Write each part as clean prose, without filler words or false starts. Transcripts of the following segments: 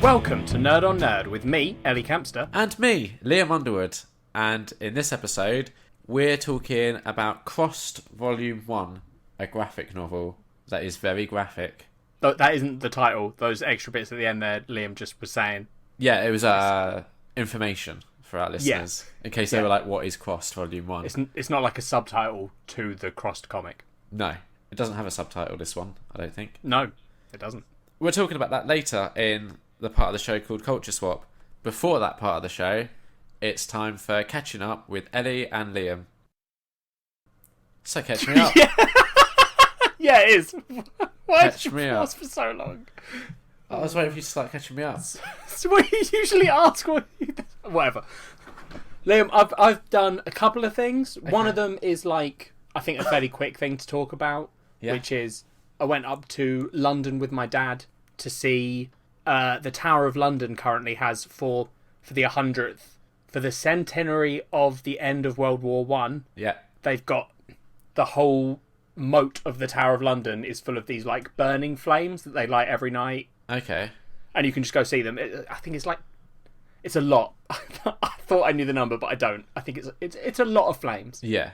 Welcome to Nerd on Nerd with me, Ellie Campster. And me, Liam Underwood. And in this episode, we're talking about Crossed Volume 1, a graphic novel that is very graphic. That isn't the title. Those extra bits at the end there, Liam just was saying. Yeah, it was information for our listeners. Yeah. In case they were like, what is Crossed Volume 1? It's not like a subtitle to the Crossed comic. No, it doesn't have a subtitle, this one, I don't think. No, it doesn't. We're talking about that later in the part of the show called Culture Swap. Before that part of the show, it's time for catching up with Ellie and Liam. So catch me up. Yeah, it is. Why catch did you pause for so long? I was waiting for you to start catching me up. So what you usually ask, whatever. Liam, I've done a couple of things. Okay. One of them is like, I think a fairly quick thing to talk about, which is I went up to London with my dad to see the Tower of London currently has for the 100th, for the centenary of the end of World War One. Yeah, they've got the whole moat of the Tower of London is full of these like burning flames that they light every night. Okay, and you can just go see them. I think it's a lot. I thought I knew the number, but I don't. I think it's a lot of flames. Yeah.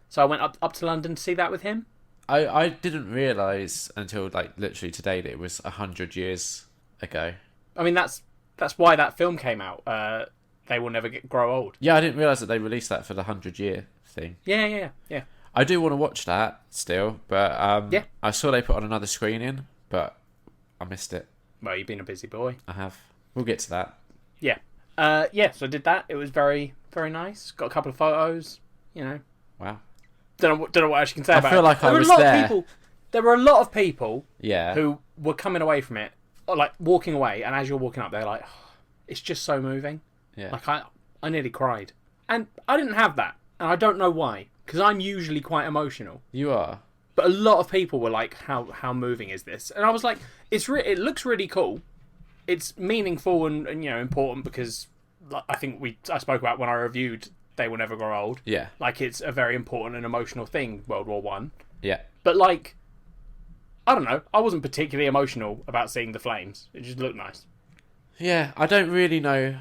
So I went up to London to see that with him. I didn't realise until like literally today that it was 100 years ago. I mean, that's why that film came out. They Will Never Grow Old. Yeah, I didn't realise that they released that for the 100-year thing. Yeah. I do want to watch that still, but I saw they put on another screening, but I missed it. Well, you've been a busy boy. I have. We'll get to that. Yeah. So I did that. It was very, very nice. Got a couple of photos, you know. Wow. Don't know what else you can say about it. I feel like I was there. There were a lot of people yeah. who were coming away from it, or like walking away, and as you're walking up, they're like, oh, it's just so moving. Yeah. Like, I nearly cried. And I didn't have that, and I don't know why, because I'm usually quite emotional. You are. But a lot of people were like, how moving is this? And I was like, it looks really cool. It's meaningful and you know, important because I think I spoke about when I reviewed They Will Never Grow Old. Yeah. Like, it's a very important and emotional thing, World War One. Yeah. But like, I don't know. I wasn't particularly emotional about seeing the flames. It just looked nice. Yeah, I don't really know.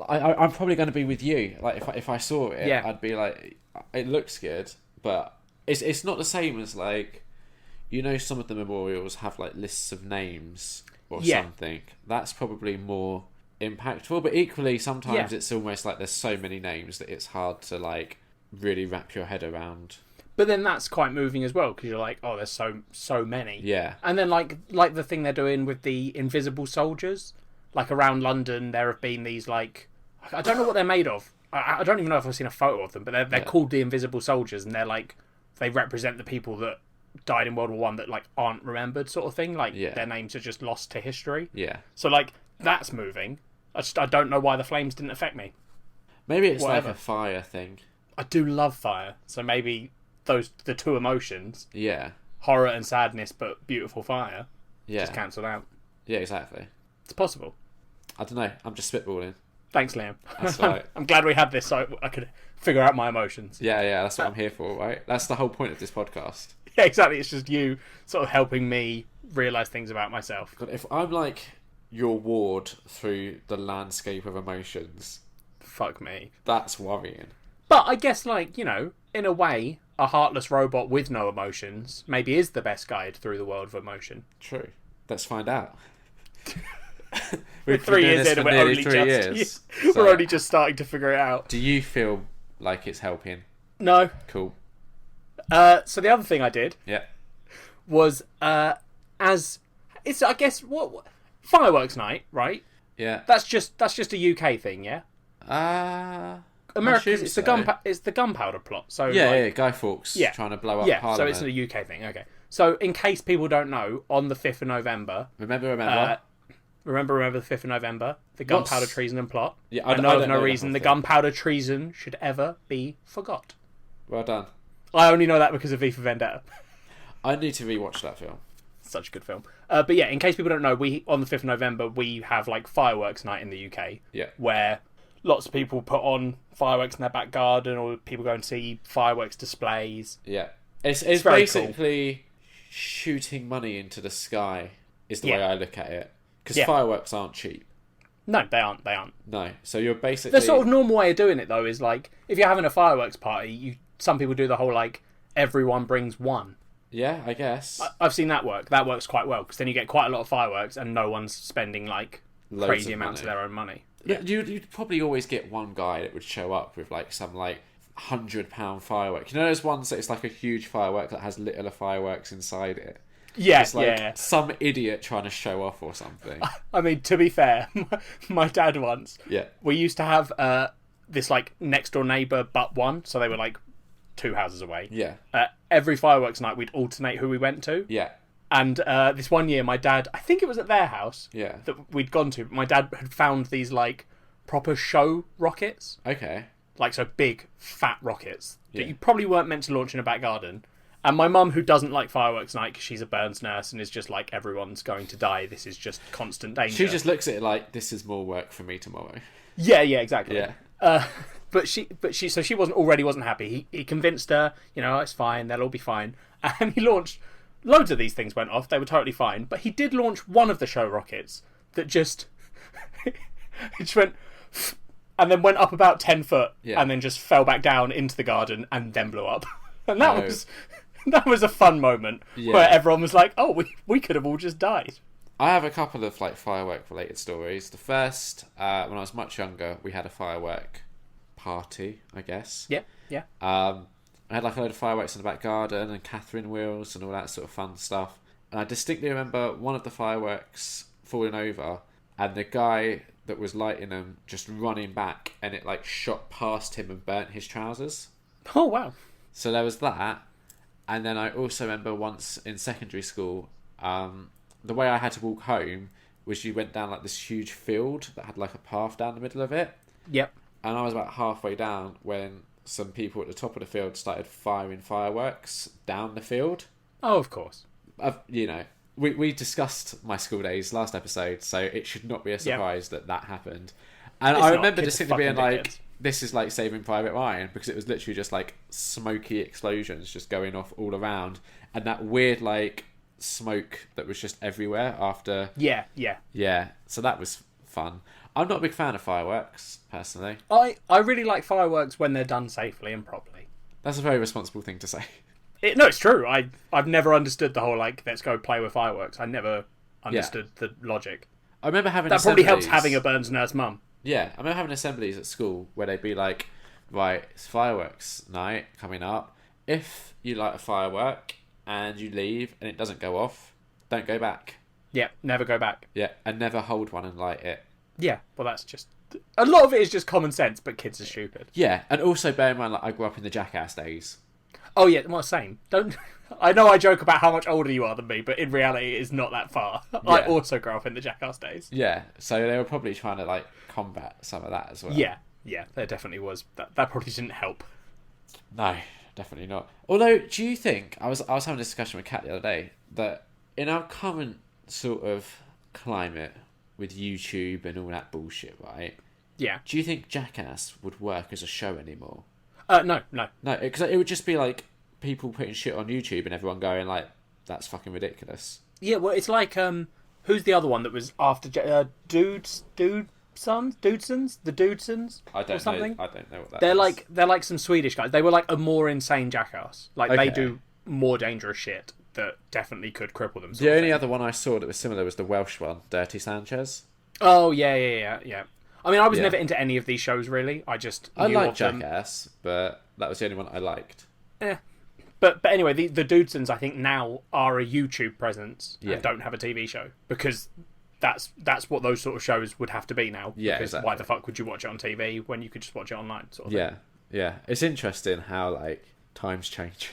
I'm probably going to be with you. Like, if I saw it, I'd be like, it looks good, but it's not the same as like, you know, some of the memorials have like lists of names or something. That's probably more impactful, but equally sometimes it's almost like there's so many names that it's hard to like really wrap your head around. But then that's quite moving as well, because you're like, oh, there's so many. Yeah. And then like the thing they're doing with the invisible soldiers, like around London, there have been these like, I don't know what they're made of. I don't even know if I've seen a photo of them, but they're called the invisible soldiers, and they're like, they represent the people that died in World War One that like aren't remembered, sort of thing. Like their names are just lost to history. Yeah. So like that's moving. I don't know why the flames didn't affect me. Maybe it's like a fire thing. I do love fire, so maybe the two emotions. Yeah. Horror and sadness, but beautiful fire. Yeah. Just cancelled out. Yeah, exactly. It's possible. I don't know. I'm just spitballing. Thanks, Liam. That's right. I'm glad we had this so I could figure out my emotions. Yeah, that's what I'm here for, right? That's the whole point of this podcast. Yeah, exactly. It's just you sort of helping me realise things about myself. God, if I'm like your ward through the landscape of emotions... Fuck me. That's worrying. But I guess, like, you know, in a way, a heartless robot with no emotions maybe is the best guide through the world of emotion. True. Let's find out. We're 3 years in and we're only just starting to figure it out. Do you feel like it's helping? No. Cool. So the other thing I did was as it's I guess what fireworks night, right? Yeah. That's just a UK thing, yeah? America, it's the gunpowder plot. So Guy Fawkes trying to blow up Parliament. So it's a UK thing. Okay. So in case people don't know, on the 5th of November, remember the 5th of November, the gunpowder treason and plot. Yeah, I know of no reason the gunpowder treason should ever be forgot. Well done. I only know that because of V for Vendetta. I need to rewatch that film. Such a good film. But yeah, in case people don't know, on the 5th of November, we have like fireworks night in the UK. Yeah. Where lots of people put on fireworks in their back garden, or people go and see fireworks displays. Yeah. It's basically cool. Shooting money into the sky is the way I look at it. Because fireworks aren't cheap. No, they aren't. No. So you're basically... The sort of normal way of doing it, though, is like, if you're having a fireworks party, some people do the whole, like, everyone brings one. Yeah, I guess. I've seen that work. That works quite well, because then you get quite a lot of fireworks and no one's spending, like, crazy amounts of their own money. Yeah. You'd probably always get one guy that would show up with, like, some, like, £100 firework. You know those ones that it's like a huge firework that has littler fireworks inside it? Yeah, it's like some idiot trying to show off or something. I mean, to be fair, my dad once, we used to have this, like, next door neighbour but one, so they were, like, 2 houses away. Yeah. Every fireworks night, we'd alternate who we went to. Yeah. And this one year, my dad, I think it was at their house that we'd gone to, but my dad had found these, like, proper show rockets. Okay. Like, so big, fat rockets that you probably weren't meant to launch in a back garden. And my mum, who doesn't like fireworks night because she's a burns nurse and is just like, everyone's going to die, this is just constant danger. She just looks at it like, this is more work for me tomorrow. Yeah, exactly. Yeah. But she wasn't happy. He convinced her, it's fine, they'll all be fine. And he launched, loads of these things went off, they were totally fine. But he did launch one of the show rockets that just, it just went, and then went up about 10 foot and then just fell back down into the garden and then blew up. And that was a fun moment where everyone was like, oh, we could have all just died. I have a couple of like firework related stories. The first, when I was much younger, we had a firework party, I guess. Yeah. I had like a load of fireworks in the back garden and Catherine wheels and all that sort of fun stuff. And I distinctly remember one of the fireworks falling over and the guy that was lighting them just running back and it like shot past him and burnt his trousers. Oh, wow. So there was that. And then I also remember once in secondary school, the way I had to walk home was you went down like this huge field that had like a path down the middle of it. Yep. And I was about halfway down when some people at the top of the field started firing fireworks down the field. Oh, of course. We discussed my school days last episode, so it should not be a surprise that happened. And I remember distinctly being like, this is like Saving Private Ryan, because it was literally just like smoky explosions just going off all around, and that weird like smoke that was just everywhere after. Yeah. So that was fun. I'm not a big fan of fireworks personally. I really like fireworks when they're done safely and properly. That's a very responsible thing to say. No, it's true. I've never understood the whole like let's go play with fireworks. I never understood the logic. I remember having that probably helps having a burns nurse mum. Yeah, I remember having assemblies at school where they'd be like, right, it's fireworks night coming up. If you light a firework and you leave and it doesn't go off, don't go back. Yeah, never go back. Yeah, and never hold one and light it. Yeah, well, that's just... A lot of it is just common sense, but kids are stupid. Yeah, and also bear in mind, like, I grew up in the Jackass days. Oh, yeah, well, same. I know I joke about how much older you are than me, but in reality, it's not that far. Yeah. I also grew up in the Jackass days. Yeah, so they were probably trying to, like, combat some of that as well. Yeah, there definitely was. That probably didn't help. No, definitely not. Although, do you think... I was having a discussion with Kat the other day, that in our current sort of climate with YouTube and all that bullshit, right? Yeah. Do you think Jackass would work as a show anymore? No. No, because it would just be like people putting shit on YouTube and everyone going like, that's fucking ridiculous. Yeah, well, it's like, who's the other one that was after Dudesons? The Dudesons? I don't know what that is. They're like some Swedish guys. They were like a more insane Jackass. Like, they do more dangerous shit that definitely could cripple them. The only other one I saw that was similar was the Welsh one, Dirty Sanchez. Oh, yeah. I mean, I was never into any of these shows, really. I liked Jackass, but that was the only one I liked. Yeah. But anyway, the Dudesons, I think, now are a YouTube presence and don't have a TV show. Because that's what those sort of shows would have to be now. Yeah, because exactly. Why the fuck would you watch it on TV when you could just watch it online? Sort of thing. Yeah. It's interesting how, like, times change.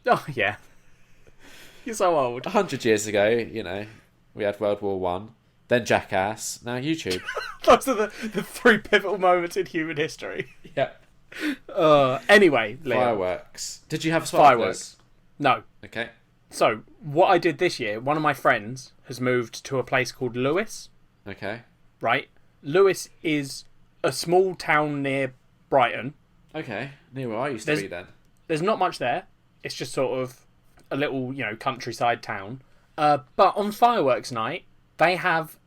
Oh, yeah. You're so old. 100 years ago, we had World War One, then Jackass, now YouTube. Those are the three pivotal moments in human history. Yeah. Anyway, Liam. Fireworks. Did you have fireworks? No. Okay. So, what I did this year, one of my friends has moved to a place called Lewis. Okay. Right? Lewis is a small town near Brighton. Okay. Near where I used to be then. There's not much there. It's just sort of a little, countryside town. But on fireworks night, they have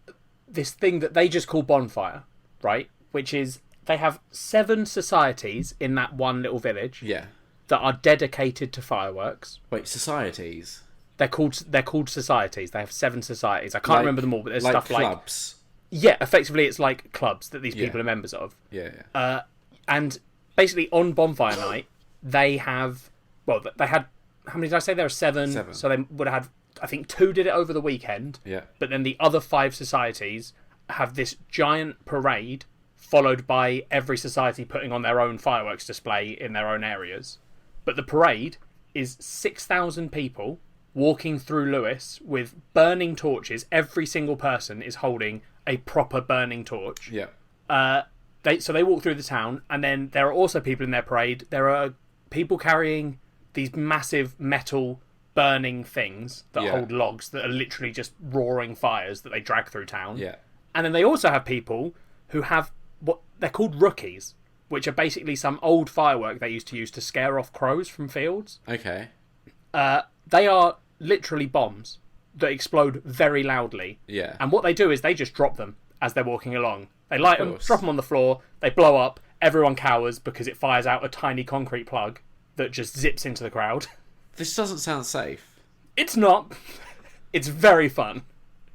this thing that they just call bonfire, right? Which is, they have 7 societies in that one little village. Yeah. That are dedicated to fireworks. Wait, societies? They're called societies. They have 7 societies. I can't remember them all, but there's stuff like clubs. Yeah, effectively it's like clubs that these people are members of. Yeah. And basically on bonfire night, they had, how many did I say? There were 7. 7. So they would have had, I think 2 did it over the weekend. Yeah. But then the other 5 societies have this giant parade, followed by every society putting on their own fireworks display in their own areas. But the parade is 6,000 people walking through Lewis with burning torches. Every single person is holding a proper burning torch. Yeah. They walk through the town, and then there are also people in their parade. There are people carrying these massive metal burning things that hold logs that are literally just roaring fires that they drag through town. Yeah. And then they also have people who have what they're called rookies, which are basically some old firework they used to use to scare off crows from fields. Okay. They are literally bombs that explode very loudly. Yeah. And what they do is they just drop them as they're walking along. They light them, drop them on the floor, they blow up, everyone cowers because it fires out a tiny concrete plug that just zips into the crowd. This doesn't sound safe. It's not. It's very fun.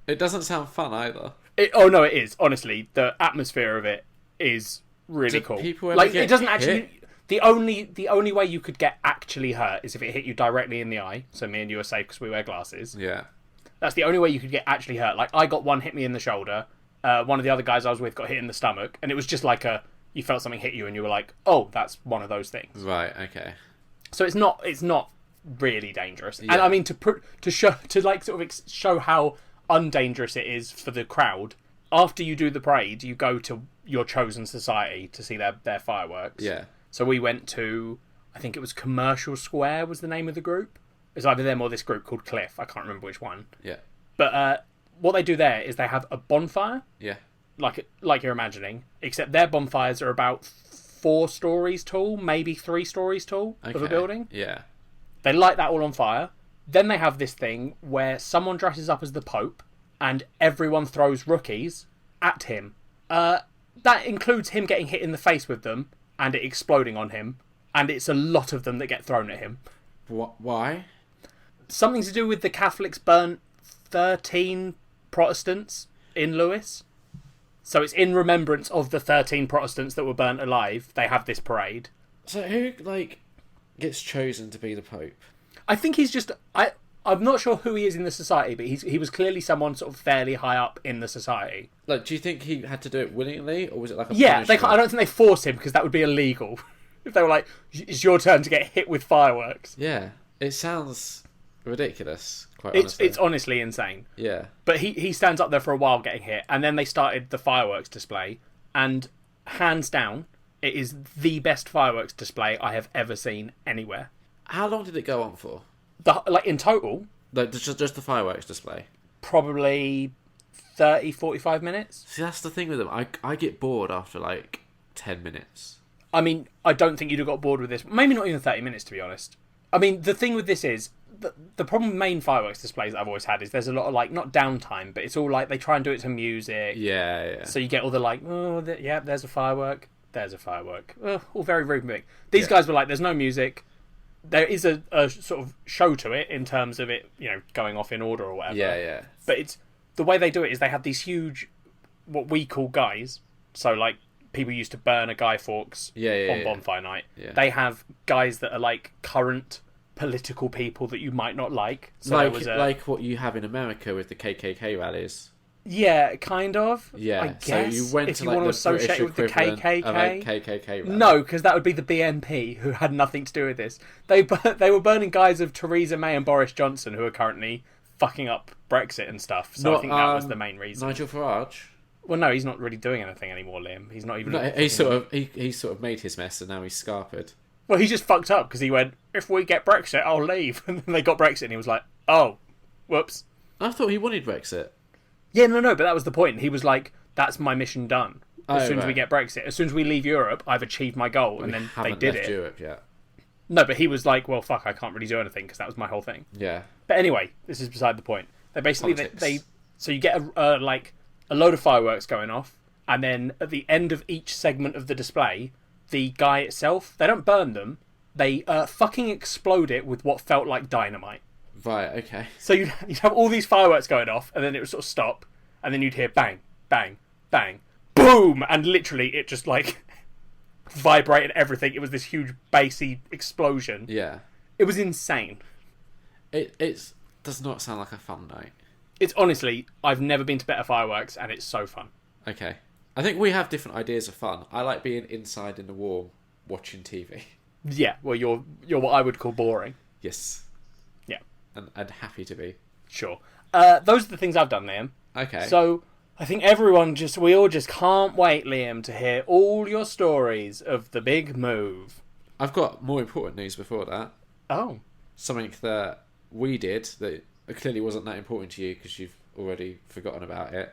It doesn't sound fun either. Oh no, it is. Honestly, the atmosphere of it is really cool. People ever get it doesn't hit? actually. The only way you could get actually hurt is if it hit you directly in the eye. So me and you are safe because we wear glasses. Yeah. That's the only way you could get actually hurt. Like, I got one hit me in the shoulder. One of the other guys I was with got hit in the stomach, and it was just like you felt something hit you, and you were like, "Oh, that's one of those things." Right. Okay. So it's not really dangerous. Yeah. And I mean to show how undangerous it is for the crowd. After you do the parade, you go to your chosen society to see their fireworks. Yeah. So we went to, I think it was Commercial Square was the name of the group. It's either them or this group called Cliff. I can't remember which one. Yeah. But what they do there is they have a bonfire. Yeah. Like you're imagining, except their bonfires are about 4 stories tall, maybe 3 stories tall of a building. Yeah. They light that all on fire. Then they have this thing where someone dresses up as the Pope and everyone throws rookies at him. That includes him getting hit in the face with them and it exploding on him. And it's a lot of them that get thrown at him. Why? Something to do with the Catholics burnt 13 Protestants in Lewis. So it's in remembrance of the 13 Protestants that were burnt alive. They have this parade. So who, gets chosen to be the Pope? I think he's just... I'm not sure who he is in the society, but he was clearly someone sort of fairly high up in the society. Do you think he had to do it willingly, or was it like a punishment? I don't think they forced him, because that would be illegal. If they were like, it's your turn to get hit with fireworks. Yeah, it sounds ridiculous, quite honestly. It's honestly insane. Yeah. But he stands up there for a while getting hit, and then they started the fireworks display, and hands down, it is the best fireworks display I have ever seen anywhere. How long did it go on for? In total? Just the fireworks display? Probably 30, 45 minutes. See, that's the thing with them. I get bored after 10 minutes. I mean, I don't think you'd have got bored with this. Maybe not even 30 minutes, to be honest. I mean, the thing with this is, the problem with main fireworks displays that I've always had is there's a lot of, not downtime, but it's all they try and do it to music. Yeah. So you get all the there's a firework, there's a firework. All very, very big. These guys were like, there's no music. There is a sort of show to it in terms of it, going off in order or whatever. Yeah. But it's the way they do it is they have these huge, what we call guys. So people used to burn a Guy Fawkes on bonfire night. Yeah. They have guys that are current political people that you might not like. So like what you have in America with the KKK rallies. Yeah, kind of. Yeah, I guess. So you went if to you want to associate with the KKK. Of a KKK rally. No, because that would be the BNP, who had nothing to do with this. They were burning guys of Theresa May and Boris Johnson, who are currently fucking up Brexit and stuff. So I think that was the main reason. Nigel Farage. Well, no, he's not really doing anything anymore, Liam. He's not even. No, he sort of made his mess, and now he's scarpered. Well, he just fucked up because he went, "If we get Brexit, I'll leave." And then they got Brexit, and he was like, "Oh, whoops." I thought he wanted Brexit. Yeah, no, but that was the point. He was like, "That's my mission done. As soon as we get Brexit, as soon as we leave Europe, I've achieved my goal." And then they did it. Europe yet. No, but he was like, "Well, fuck, I can't really do anything because that was my whole thing." Yeah. But anyway, this is beside the point. They basically so you get a load of fireworks going off, and then at the end of each segment of the display, the guy itself, they don't burn them, they fucking explode it with what felt like dynamite. Right, okay. So you'd have all these fireworks going off, and then it would sort of stop, and then you'd hear bang, bang, bang, boom, and literally it just like vibrated everything. It was this huge bassy explosion. Yeah. It was insane. It does not sound like a fun night. It's honestly, I've never been to better fireworks, and it's so fun. Okay. I think we have different ideas of fun. I like being inside in the warm, watching TV. Yeah, well, you're what I would call boring. Yes. Yeah. And happy to be. Sure. Those are the things I've done, Liam. Okay. So I think we all just can't wait, Liam, to hear all your stories of the big move. I've got more important news before that. Oh. Something that we did that clearly wasn't that important to you because you've already forgotten about it.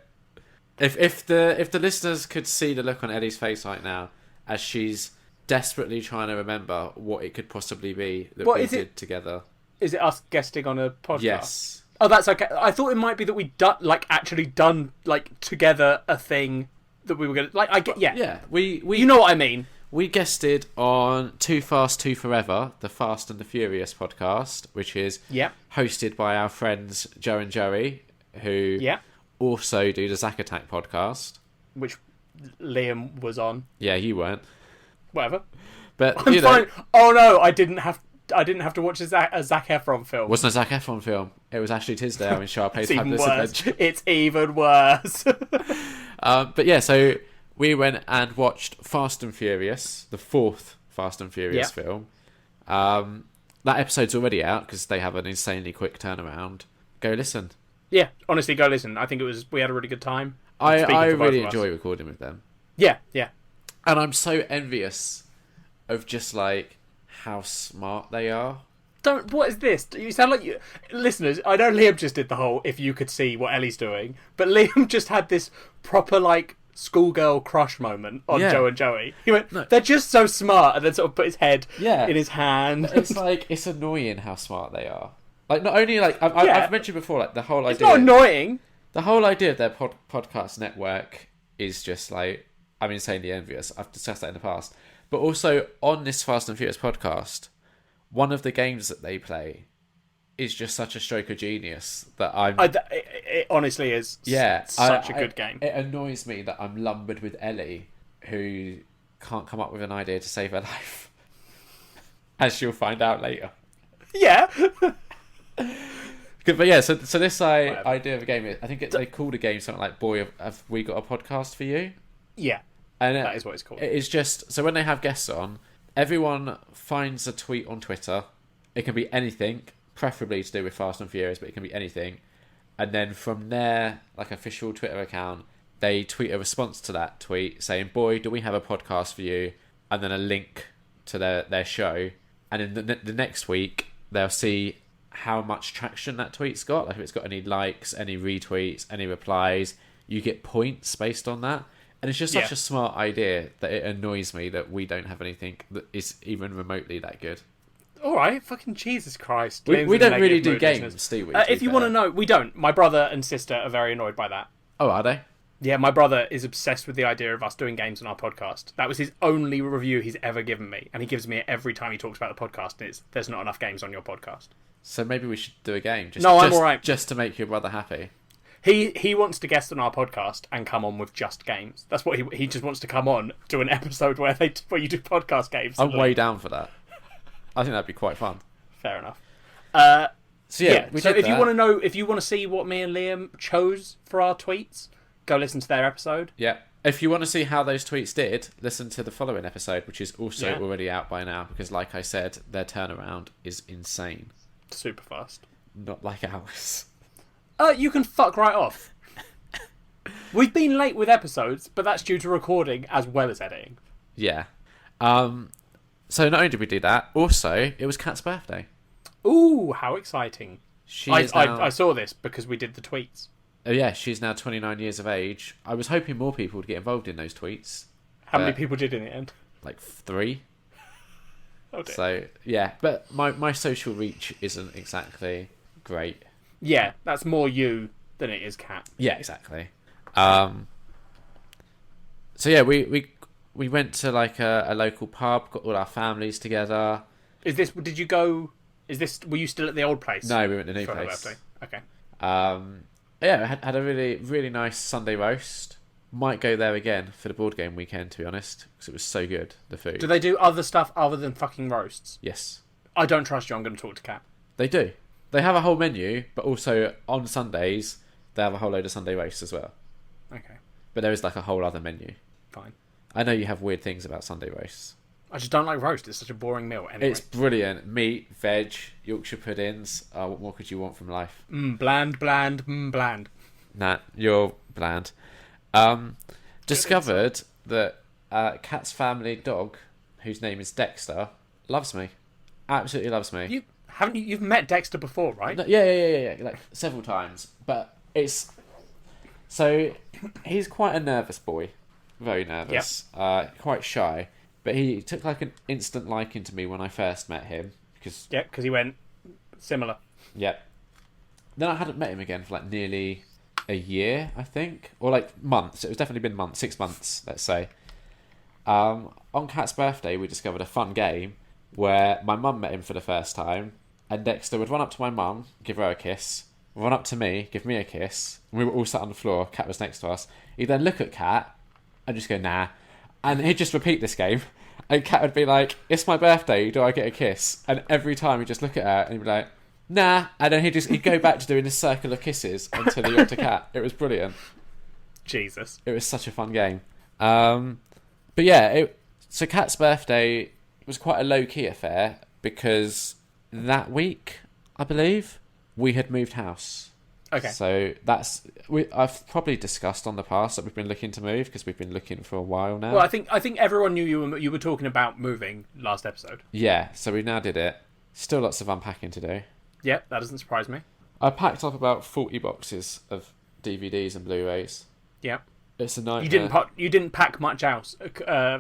If the listeners could see the look on Ellie's face right now as she's desperately trying to remember what it could possibly be that we did together. Is it us guesting on a podcast? Yes. Oh, that's okay. I thought it might be that we'd actually done together a thing that we were gonna Yeah. We you know what I mean. We guested on Too Fast, Too Forever, the Fast and the Furious podcast, which is hosted by our friends Joe and Joey, who also do the Zack Attack podcast, which Liam was on. Yeah, you weren't. Whatever. But I'm fine. Oh no, I didn't have to watch a Zac Efron film. It wasn't a Zac Efron film. It was Ashley Tisdale in Sharpay's Fabulous Adventure. It's even worse. But yeah, so we went and watched Fast and Furious, the fourth Fast and Furious film. That episode's already out because they have an insanely quick turnaround. Go listen. Yeah, honestly, go listen. I think we had a really good time. I really enjoy recording with them. Yeah, yeah. And I'm so envious of just like how smart they are. What is this? You sound like you... Listeners, I know Liam just did the whole if you could see what Ellie's doing, but Liam just had this proper like schoolgirl crush moment on Joe and Joey. He went, they're just so smart, and then sort of put his head in his hand. It's like, it's annoying how smart they are. Like, not only like I've mentioned before, like the whole idea. It's not annoying. The whole idea of their podcast network is just like, I'm insanely envious. I've discussed that in the past, but also on this Fast and Furious podcast, one of the games that they play is just such a stroke of genius that it honestly is. Such a good game. It annoys me that I'm lumbered with Ellie, who can't come up with an idea to save her life, as she'll find out later. Yeah. But yeah, so this idea of a game, I think they called a game something like "Boy, have we got a podcast for you?" Yeah, and that is what it's called. It is just so when they have guests on, everyone finds a tweet on Twitter. It can be anything, preferably to do with Fast and Furious, but it can be anything. And then from their like official Twitter account, they tweet a response to that tweet saying, "Boy, do we have a podcast for you?" And then a link to their show. And in the next week, they'll see how much traction that tweet's got. Like if it's got any likes, any retweets, any replies, you get points based on that. And it's just such a smart idea that it annoys me that we don't have anything that is even remotely that good. All right, fucking Jesus Christ. We don't really do games, do we? If you want to know, we don't. My brother and sister are very annoyed by that. Oh, are they? Yeah, my brother is obsessed with the idea of us doing games on our podcast. That was his only review he's ever given me, and he gives me it every time he talks about the podcast, and it's, there's not enough games on your podcast. So maybe we should do a game. I'm all right. Just to make your brother happy. He wants to guest on our podcast and come on with just games. That's what he just wants to come on, do an episode where you do podcast games. I'm way down for that. I think that'd be quite fun. Fair enough. So if you want to know, if you want to see what me and Liam chose for our tweets, go listen to their episode. Yeah. If you want to see how those tweets did, listen to the following episode, which is also already out by now, because like I said, their turnaround is insane. Super fast. Not like ours. You can fuck right off. We've been late with episodes, but that's due to recording as well as editing. Yeah. So not only did we do that, also, it was Kat's birthday. Ooh, how exciting. I saw this because we did the tweets. Oh yeah, she's now 29 years of age. I was hoping more people would get involved in those tweets. How many people did in the end? Like 3. Oh dear. So, yeah. But my social reach isn't exactly great. Yeah, that's more you than it is Kat. Yeah, exactly. So yeah, we went to like a local pub, got all our families together. Did you go? Were you still at the old place? No, we went to the new for place. her birthday? Okay. Yeah, had a really, really nice Sunday roast. Might go there again for the board game weekend, to be honest, because it was so good, the food. Do they do other stuff other than fucking roasts? Yes. I don't trust you. I'm going to talk to Kat. They do. They have a whole menu, but also on Sundays, they have a whole load of Sunday roasts as well. Okay. But there is like a whole other menu. Fine. I know you have weird things about Sunday roasts. I just don't like roast. It's such a boring meal. Anyway. It's brilliant. Meat, veg, Yorkshire puddings. What more could you want from life? Bland. Bland. Nah, you're bland. Discovered that Kat's family dog, whose name is Dexter, loves me. Absolutely loves me. You've met Dexter before, right? No, yeah, like several times. But so he's quite a nervous boy, very nervous, quite shy. But he took like an instant liking to me when I first met him because he went similar. Yeah. Then I hadn't met him again for like nearly a year, I think, or like months. It was definitely been months, 6 months, let's say. On Kat's birthday, we discovered a fun game where my mum met him for the first time, and Dexter would run up to my mum, give her a kiss, run up to me, give me a kiss, and we were all sat on the floor. Kat was next to us. He'd then look at Kat and just go, nah, and he'd just repeat this game, and Kat would be like, it's my birthday, do I get a kiss? And every time he'd just look at her and he'd be like, nah, and then he'd go back to doing this circle of kisses until he got to Kat. It was brilliant. Jesus. It was such a fun game. But yeah, so Kat's birthday was quite a low-key affair because that week, I believe, we had moved house. Okay. So I've probably discussed on the past that we've been looking to move because we've been looking for a while now. Well, I think everyone knew you were talking about moving last episode. Yeah, so we now did it. Still lots of unpacking to do. Yeah, that doesn't surprise me. I packed up about 40 boxes of DVDs and Blu-rays. Yeah. It's a nightmare. You didn't pack much else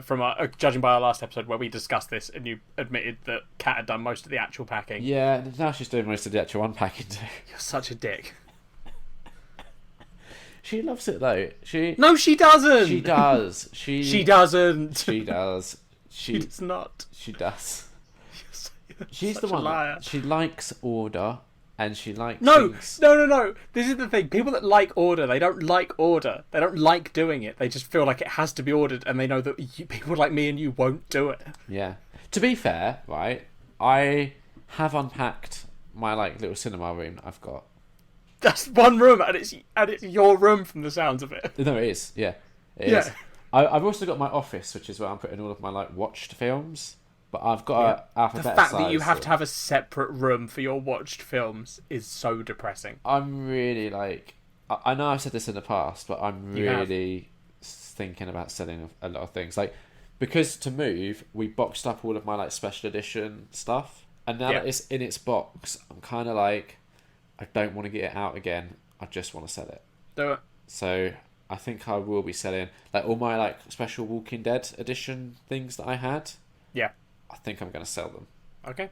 from judging by our last episode where we discussed this and you admitted that Kat had done most of the actual packing. Yeah, now she's doing most of the actual unpacking too. You're such a dick. She loves it though. No, she doesn't. She does. She doesn't. She does. She does not. She does. You're She's such the one. a liar. She likes order, and she likes No. things. This is the thing. People that like order, they don't like order. They don't like doing it. They just feel like it has to be ordered, and they know that people like me and you won't do it. Yeah. To be fair, right, I have unpacked my like little cinema room that I've got. That's one room, and it's your room from the sounds of it. No, it is. Yeah, it is. I've also got my office, which is where I'm putting all of my like watched films. But I've got an alphabet The fact size that you have to have a separate room for your watched films is so depressing. I'm really like... I know I've said this in the past, but I'm really thinking about selling a lot of things. Like, because to move, we boxed up all of my like special edition stuff. And now that it's in its box, I'm kind of like... I don't want to get it out again. I just want to sell it. Do it. So I think I will be selling like all my like special Walking Dead edition things that I had. Yeah. I think I'm going to sell them. Okay.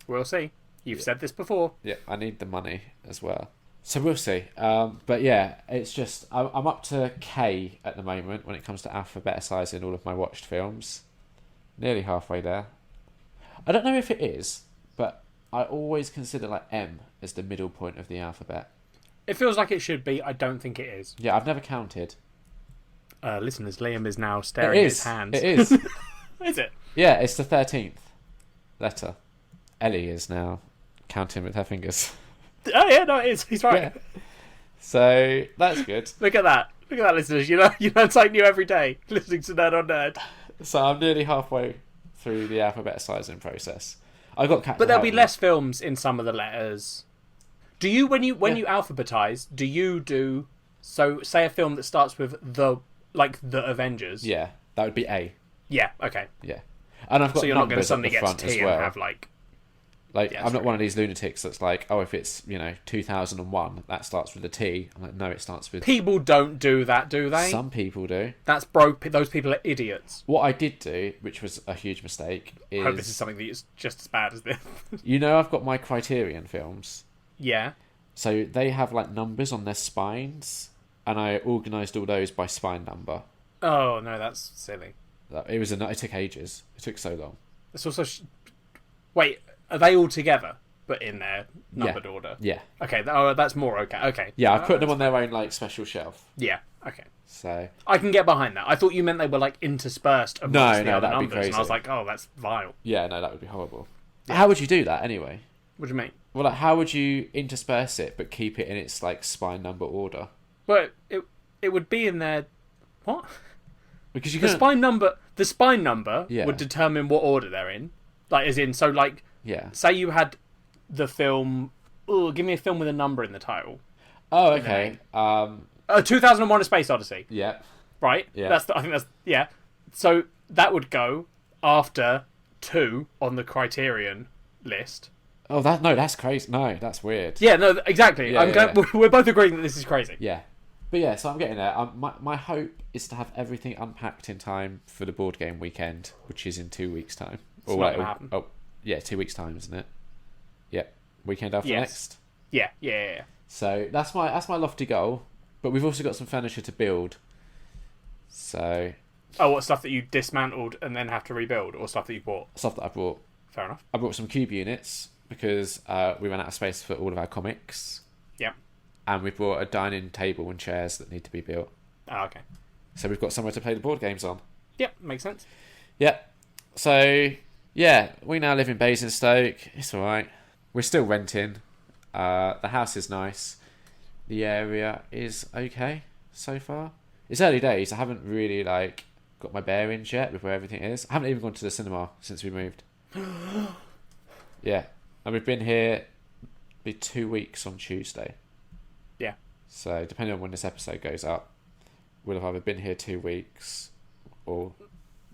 We'll see. You've said this before. Yeah, I need the money as well. So we'll see. But yeah, it's just... I'm up to K at the moment when it comes to alphabetising all of my watched films. Nearly halfway there. I don't know if it is, but I always consider like M as the middle point of the alphabet. It feels like it should be. I don't think it is. Yeah, I've never counted. Listeners, Liam is now staring at his hands. It is. Is it? Yeah, it's the 13th letter. Ellie is now counting with her fingers. Oh yeah, no, it is. He's right. Yeah. So that's good. Look at that, listeners. You learn something new every day listening to Nerd on Nerd. So I'm nearly halfway through the alphabetising process. I got Captain. But there'll be less films in some of the letters. Do you when you alphabetize? Do you do so? Say a film that starts with the Avengers. Yeah, that would be A. Yeah. Okay. Yeah, and I've got so you're not going to numbers suddenly at the get to front T as well. and have like. Like, yeah, I'm not one of these lunatics that's like, oh, if it's 2001, that starts with a T. I'm like, no, it starts with. People don't do that, do they? Some people do. That's broke. Those people are idiots. What I did do, which was a huge mistake, is. I hope this is something that is just as bad as this. I've got my Criterion films. Yeah. So they have like numbers on their spines. and I organised all those by spine number. Oh no, that's silly. It took ages. It took so long. It's also. Wait, are they all together, but in their numbered order? Yeah. Okay. Oh, that's more okay. Okay. Yeah, I put them on their own like special shelf. Yeah. Okay. So I can get behind that. I thought you meant they were like interspersed amongst the other that'd be numbers, crazy. and I was like, oh, that's vile. Yeah, no, that would be horrible. Yeah. How would you do that anyway? What do you mean? Well, like, how would you intersperse it but keep it in its like spine number order? Well, it would be in their what? Because the spine number Yeah. would determine what order they're in. Like, as in, so like, say you had the film. Oh, give me a film with a number in the title. Oh, okay. 2001: A Space Odyssey. Yeah. Right. Yeah. I think that's yeah. So that would go after 2 on the Criterion list. Oh, that's crazy. No, that's weird. Yeah. No. Exactly. Yeah, We're both agreeing that this is crazy. Yeah. But yeah, so I'm getting there. My hope is to have everything unpacked in time for the board game weekend, which is in 2 weeks' time. It's not gonna happen. Oh, yeah, 2 weeks' time, isn't it? Yeah, weekend after next. Yeah. So that's my lofty goal. But we've also got some furniture to build. So. Oh, what stuff that you dismantled and then have to rebuild, or stuff that you bought? Stuff that I brought. Fair enough. I brought some cube units because we ran out of space for all of our comics. Yeah. And we brought a dining table and chairs that need to be built. Oh, okay. So we've got somewhere to play the board games on. Yep, makes sense. Yep. So, yeah, we now live in Basingstoke. It's alright. We're still renting. The house is nice. The area is okay so far. It's early days. I haven't really, got my bearings yet with where everything is. I haven't even gone to the cinema since we moved. Yeah. And we've been here, be 2 weeks on Tuesday. Yeah. So, depending on when this episode goes up, we'll have either been here 2 weeks or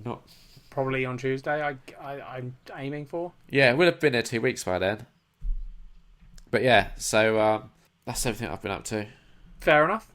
not. Probably on Tuesday, I'm aiming for. Yeah, we'll have been here 2 weeks by then. But yeah, so that's everything I've been up to. Fair enough.